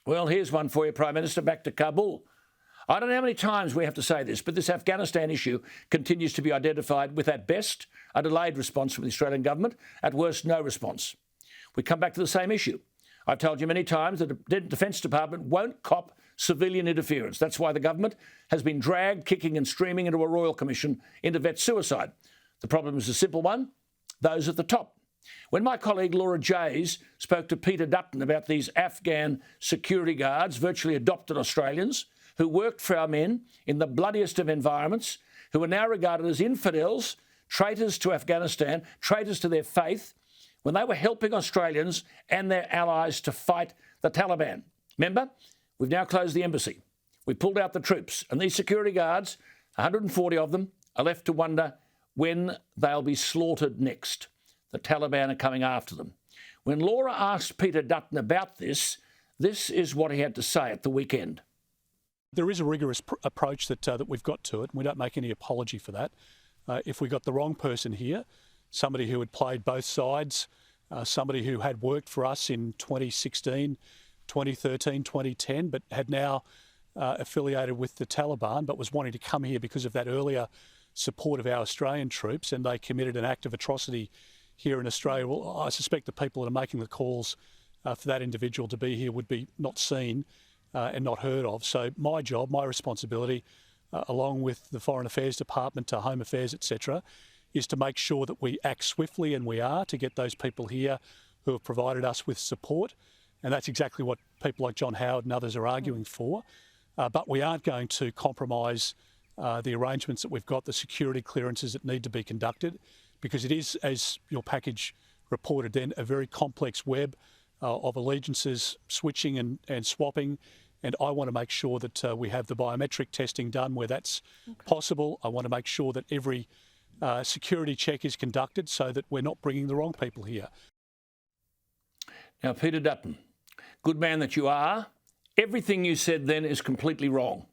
Well, here's one for you, Prime Minister, back to Kabul. I don't know how many times we have to say this, but this Afghanistan issue continues to be identified with, at best, a delayed response from the Australian government, at worst, no response. We come back to the same issue. I've told you many times that the Defence Department won't cop civilian interference. That's why the government has been dragged kicking and streaming into a royal commission into vet suicide. The problem is a simple one: those at the top. When my colleague Laura Jays spoke to Peter Dutton about these Afghan security guards, virtually adopted Australians, who worked for our men in the bloodiest of environments, who are now regarded as infidels, traitors to Afghanistan, traitors to their faith, when they were helping Australians and their allies to fight the Taliban. Remember, we've now closed the embassy. We pulled out the troops, and these security guards, 140 of them, are left to wonder when they'll be slaughtered next. The Taliban are coming after them. When Laura asked Peter Dutton about this, this is what he had to say at the weekend. There is a rigorous approach that we've got to it, and we don't make any apology for that. If we got the wrong person here, somebody who had played both sides, somebody who had worked for us in 2016, 2013, 2010, but had now affiliated with the Taliban, but was wanting to come here because of that earlier support of our Australian troops, and they committed an act of atrocity here in Australia, well, I suspect the people that are making the calls for that individual to be here would be not seen and not heard of. So my job, my responsibility, along with the Foreign Affairs Department, Home Affairs, etc., is to make sure that we act swiftly, and we are, to get those people here who have provided us with support. And that's exactly what people like John Howard and others are arguing for. But we aren't going to compromise the arrangements that we've got, the security clearances that need to be conducted, because it is, as your package reported then, a very complex web of allegiances, switching and swapping. And I want to make sure that we have the biometric testing done where that's possible. I want to make sure that every security check is conducted so that we're not bringing the wrong people here. Now, Peter Dutton, good man that you are, everything you said then is completely wrong.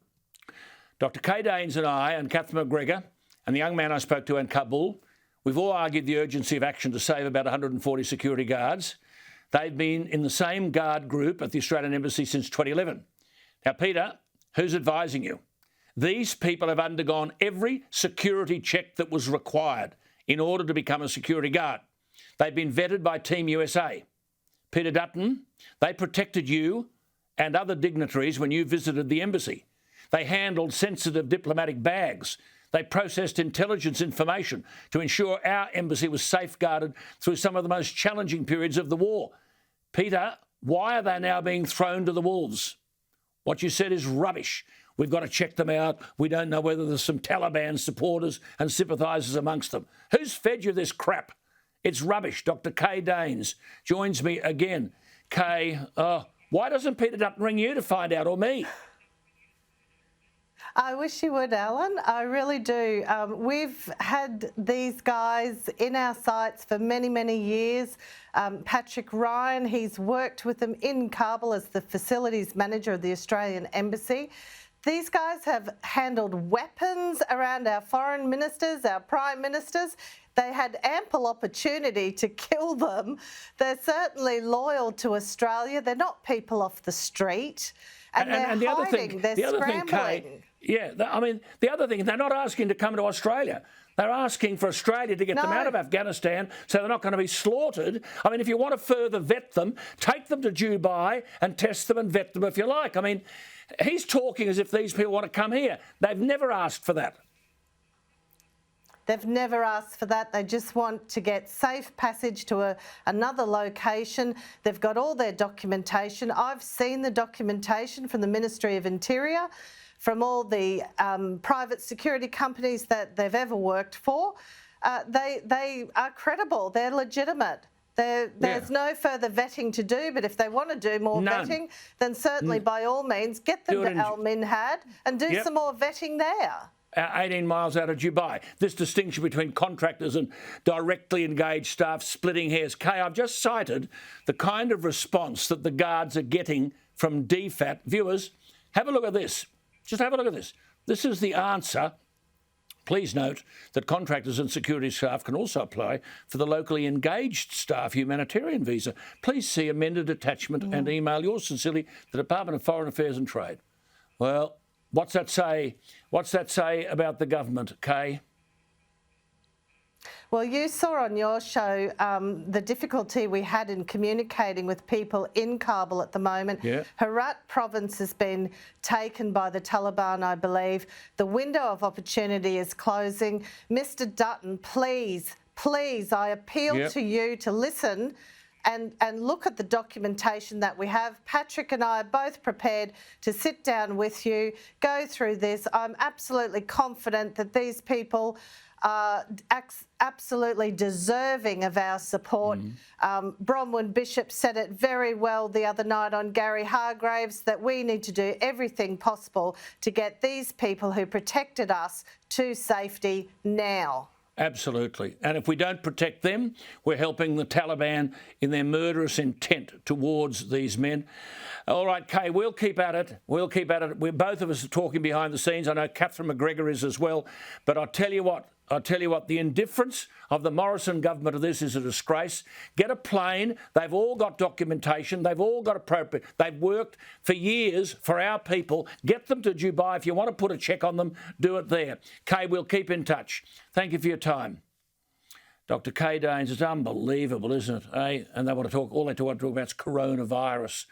Dr. Kay Danes and I and Catherine McGregor and the young man I spoke to in Kabul, we've all argued the urgency of action to save about 140 security guards. They've been in the same guard group at the Australian Embassy since 2011. Now, Peter, who's advising you? These people have undergone every security check that was required in order to become a security guard. They've been vetted by Team USA. Peter Dutton, they protected you and other dignitaries when you visited the embassy. They handled sensitive diplomatic bags. They processed intelligence information to ensure our embassy was safeguarded through some of the most challenging periods of the war. Peter, why are they now being thrown to the wolves? What you said is rubbish. We've got to check them out. We don't know whether there's some Taliban supporters and sympathisers amongst them. Who's fed you this crap? It's rubbish. Dr. Kay Danes joins me again. Kay, why doesn't Peter Dutton ring you to find out, or me? I wish you would, Alan. I really do. We've had these guys in our sights for many, many years. Patrick Ryan, he's worked with them in Kabul as the facilities manager of the Australian Embassy. These guys have handled weapons around our foreign ministers, our prime ministers. They had ample opportunity to kill them. They're certainly loyal to Australia. They're not people off the street. And they're hiding, they're scrambling. Kay, the other thing, they're not asking to come to Australia. They're asking for Australia to get them out of Afghanistan so they're not going to be slaughtered. I mean, if you want to further vet them, take them to Dubai and test them and vet them if you like. I mean, he's talking as if these people want to come here. They've never asked for that. They've never asked for that. They just want to get safe passage to another location. They've got all their documentation. I've seen the documentation from the Ministry of Interior, from all the private security companies that they've ever worked for. They are credible. They're legitimate. There's no further vetting to do, but if they want to do more vetting, then certainly by all means get them to Al Minhad and do some more vetting there. 18 miles out of Dubai. This distinction between contractors and directly engaged staff splitting hairs. Kay, I've just cited the kind of response that the guards are getting from DFAT. Viewers, have a look at this. Just have a look at this. This is the answer Please note that contractors and security staff can also apply for the locally engaged staff humanitarian visa. Please see amended attachment and email yours sincerely, the Department of Foreign Affairs and Trade. Well, what's that say? What's that say about the government, Kay? Well, you saw on your show the difficulty we had in communicating with people in Kabul at the moment. Yeah. Herat province has been taken by the Taliban, I believe. The window of opportunity is closing. Mr. Dutton, please, I appeal to you to listen and look at the documentation that we have. Patrick and I are both prepared to sit down with you, go through this. I'm absolutely confident that these people are absolutely deserving of our support. Bronwyn Bishop said it very well the other night on Gary Hargraves, that we need to do everything possible to get these people who protected us to safety now. Absolutely. And if we don't protect them, we're helping the Taliban in their murderous intent towards these men. All right, Kay, we'll keep at it. We'll keep at it. We're both of us are talking behind the scenes. I know Catherine McGregor is as well. But I'll tell you what, the indifference of the Morrison government of this is a disgrace. Get a plane. They've all got documentation. They've all got appropriate. They've worked for years for our people. Get them to Dubai. If you want to put a check on them, do it there. Kay, we'll keep in touch. Thank you for your time. Dr. Kay Danes, it's unbelievable, isn't it? Eh? And they want to talk, all they want to talk about is coronavirus.